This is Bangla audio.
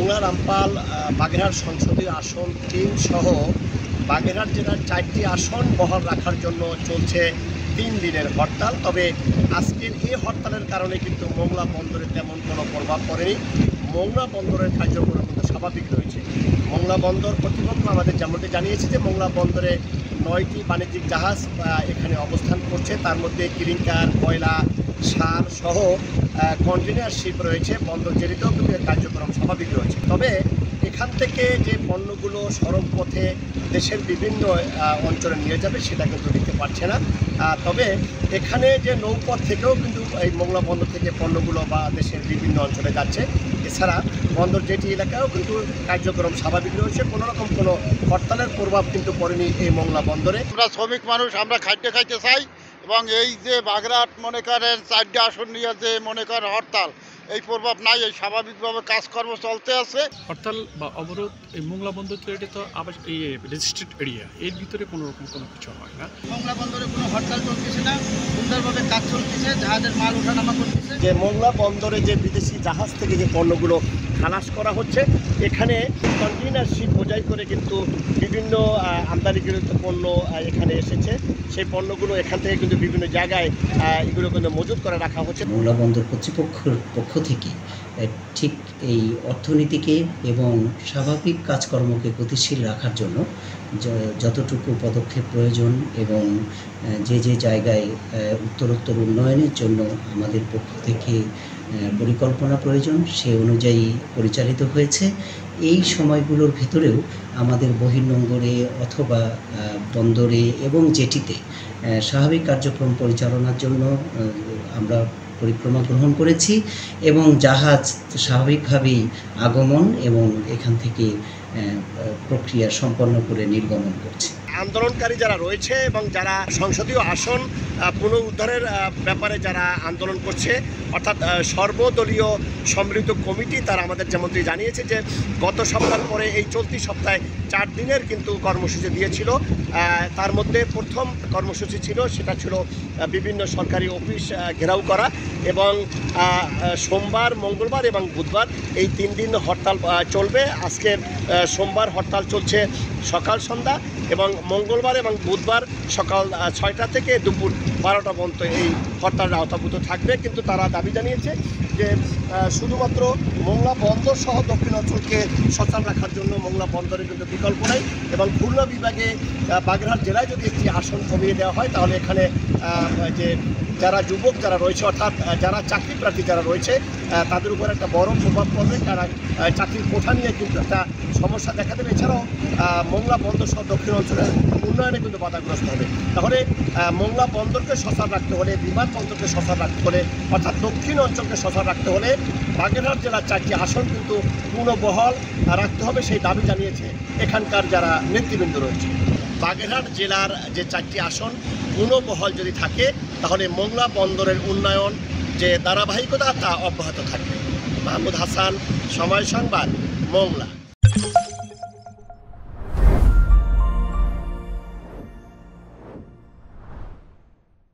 মোংলা রামপাল বাগেরহাট সংসদীয় আসন ৩ সহ বাগেরহাট জেলার ৪টি আসন বহাল রাখার জন্য চলছে ৩ দিনের হরতাল। তবে আজকের এই হরতালের কারণে কিন্তু মোংলা বন্দরে তেমন কোনো প্রভাব পড়েনি। মোংলা বন্দরের কার্যক্রম কিন্তু স্বাভাবিক রয়েছে। মোংলা বন্দর কর্তৃপক্ষ আমাদের যেমনটি জানিয়েছে যে মোংলা বন্দরে ৯টি বাণিজ্যিক জাহাজ এখানে অবস্থান করছে। তার মধ্যে ক্লিংকার, কয়লা, সার সহ কন্টেনার শিপ রয়েছে। বন্দর জেরিতেও কিন্তু এর কার্যক্রম স্বাভাবিক রয়েছে। তবে এখান থেকে যে পণ্যগুলো সড়ক পথে দেশের বিভিন্ন অঞ্চলে নিয়ে যাবে সেটা কিন্তু দিতে পারছে না। তবে এখানে যে নৌপথ থেকেও কিন্তু এই মোংলা বন্দর থেকে পণ্যগুলো বা দেশের বিভিন্ন অঞ্চলে যাচ্ছে। এছাড়া বন্দর জেটি এলাকায়ও কিন্তু কার্যক্রম স্বাভাবিক রয়েছে। কোনোরকম কোনো হরতালের প্রভাব কিন্তু পড়েনি এই মোংলা বন্দরে। আমরা শ্রমিক মানুষ, আমরা খাদ্য খাইতে চাই এবং এই যে বাগেরহাট মনে করেন ৪টি আসন নিয়ে যে মনে করেন হরতাল, এই প্রভাব নাই। এই স্বাভাবিকভাবে কাজকর্ম চলতে আছে। হরতাল বা অবরোধ এই মোংলা বন্দর তো এটা তো আবার এই রেজিস্ট্রেড এরিয়া, এর ভিতরে কোনো রকম কোনো কিছু হয় না। মোংলা বন্দরে কোনো হরতাল চলতেছে না, সুন্দরভাবে কাজ চলতেছে, জাহাজের মাল ওঠানামা করতেছে। যে মোংলা বন্দরে যে বিদেশি জাহাজ থেকে যে পণ্যগুলো খালাস করা হচ্ছে, এখানে কন্টেইনার শিপ বোঝাই করে কিন্তু বিভিন্ন আমদানিকৃত পণ্য এখানে এসেছে। সেই পণ্যগুলো এখান থেকে কিন্তু বিভিন্ন জায়গায় এগুলো কিন্তু মজুত করে রাখা হচ্ছে। মোংলা বন্দর কর্তৃপক্ষের পক্ষ থেকে ঠিক এই অর্থনীতিকে এবং স্বাভাবিক কাজকর্মকে গতিশীল রাখার জন্য যতটুকু পদক্ষেপ প্রয়োজন এবং যে যে জায়গায় উত্তরোত্তর উন্নয়নের জন্য আমাদের পক্ষ থেকে পরিকল্পনা প্রয়োজন সে অনুযায়ী পরিচালিত হয়েছে। এই সময়গুলোর ভেতরেও আমাদের বহির্নোঙরে অথবা বন্দরে এবং জেটিতে স্বাভাবিক কার্যক্রম পরিচালনার জন্য আমরা পরিক্রমা গ্রহণ করেছি এবং জাহাজ স্বাভাবিকভাবেই আগমন এবং এখান থেকে প্রক্রিয়া সম্পন্ন করে নির্গমন করছে। আন্দোলনকারী যারা রয়েছে এবং যারা সংসদীয় আসন পুনরুদ্ধারের ব্যাপারে যারা আন্দোলন করছে, অর্থাৎ সর্বদলীয় সম্মিলিত কমিটি, তারা আমাদের যেমনটি জানিয়েছে যে গত সপ্তাহ পরে এই চলতি সপ্তাহে ৪ দিনের কিন্তু কর্মসূচি দিয়েছিল। তার মধ্যে প্রথম কর্মসূচি ছিল সেটা ছিল বিভিন্ন সরকারি অফিস ঘেরাও করা এবং সোমবার, মঙ্গলবার এবং বুধবার এই 3 দিন হরতাল চলবে। আজকের সোমবার হরতাল চলছে সকাল সন্ধ্যা এবং মঙ্গলবার এবং বুধবার সকাল ৬টা থেকে দুপুর ১২টা পর্যন্ত এই হরতালের আওতাভুক্ত থাকবে। কিন্তু তারা দাবি জানিয়েছে যে শুধুমাত্র মোংলা বন্দর সহ দক্ষিণাঞ্চলকে সচল রাখার জন্য মোংলা বন্দরে কিন্তু বিকল্প নেই এবং খুলনা বিভাগে বাগেরহাট জেলায় যদি একটি আসন কমিয়ে দেওয়া হয় তাহলে এখানে যে যারা যুবক যারা রয়েছে, অর্থাৎ যারা চাকরি প্রার্থী যারা রয়েছে তাদের উপর একটা বড় প্রভাব পড়বে। তারা চাকরির কোঠা নিয়ে কিন্তু একটা সমস্যা দেখা দেবে। এছাড়াও মোংলা বন্দর সহ দক্ষিণ অঞ্চলের উন্নয়নে কিন্তু বাধাগ্রস্ত হবে। তাহলে মোংলা বন্দরকে সচল রাখতে হলে, বিমানবন্দরকে সচল রাখতে হলে, অর্থাৎ দক্ষিণ অঞ্চলকে সচল রাখতে হলে বাগেরহাট জেলার 4টি আসন কিন্তু পুনঃবহাল রাখতে হবে, সেই দাবি জানিয়েছে এখানকার যারা নেতৃবৃন্দ রয়েছে। বাগেরহাট জেলার যে 4টি আসন পুনঃবহাল যদি থাকে তাহলে মোংলা বন্দরের উন্নয়ন যে ধারাবাহিকতা তা অব্যাহত থাকবে। মাহমুদ হাসান, সময় সংবাদ, মোংলা।